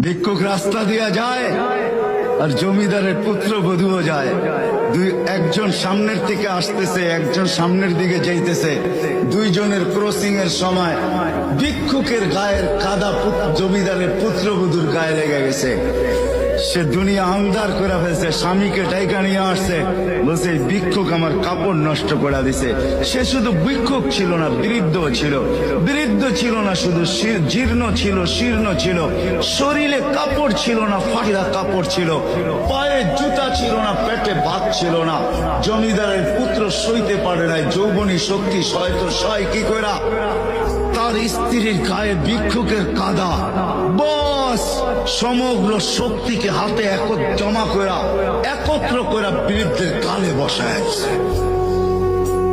ভিক্ষুক রাস্তা দিয়া যায় আর জমিদারের পুত্রবধূও যায়। একজন সামনের থেকে আসতেছে, একজন সামনের দিকে যাইতেছে। দুইজনের ক্রসিং এর সময় ভিক্ষুকের গায়ের কাদা জমিদারের পুত্রবধূর গায়ে লেগে গেছে। সে দুনিয়া আন্ধার করে ফেলছে, স্বামীকে টাইকা নিয়ে আসছে, বলছে ভিক্ষুক আমার কাপড় নষ্ট করে দিছে। সে শুধু ভিক্ষুক ছিল না, বৃদ্ধ ছিল। বৃদ্ধ ছিল না শুধু, জীর্ণ ছিল, শীর্ণ ছিল, শরীরে কাপড় ছিল না, ফাটা কাপড় ছিল, পায়ে জুতা ছিল না, পেটে ভাত ছিল না। জমিদারের পুত্র সইতে পারে নাই, যৌবনী শক্তি সয়তো সয় কি করা, তার স্ত্রীর গায়ে ভিক্ষুকের কাদা, বস সমগ্র শক্তিকে হাতে জমা করা, একত্র করা বৃদ্ধের গালে বসায়।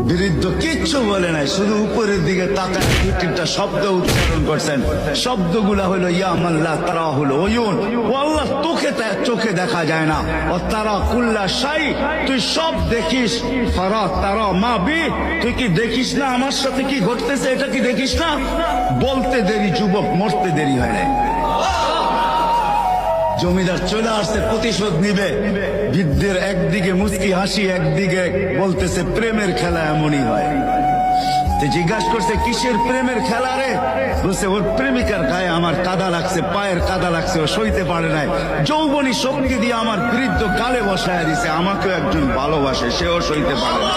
বৃদ্ধ কিচ্ছু বলে নাই, শুধু উপরের দিকে তাকায় দু তিনটা শব্দ উচ্চারণ করছেন। শব্দগুলা হলো ইয়া মাল্লাহ তারা হলো ওয়ুন, ও আল্লাহ তোকে চোখে দেখা যায় না, ও তারা কুল্লা শাই তুই সব দেখিস, ফারা তারা মা বি তুই কি দেখিস না আমার সাথে কি ঘটতেছে, এটা কি দেখিস না? বলতে দেরি যুবক, মরতে দেরি হয় না। জমিদার চলে আসছে, প্রতিশোধ নিবে। বৃদ্ধের একদিকে মুচকি হাসি, একদিকে বলতেছে প্রেমের খেলা এমনই হয়। জিজ্ঞাসা করছে কিসের প্রেমের খেলা রে? বলছে ওর প্রেমিকার গায়ে আমার কাদা লাগছে, পায়ের কাদা লাগছে, ও সইতে পারে নাই, যৌবনী শক্তি দিয়ে আমার বৃদ্ধ গালে বসায় দিছে। আমাকেও একজন ভালোবাসে, সেও সইতে পারে না।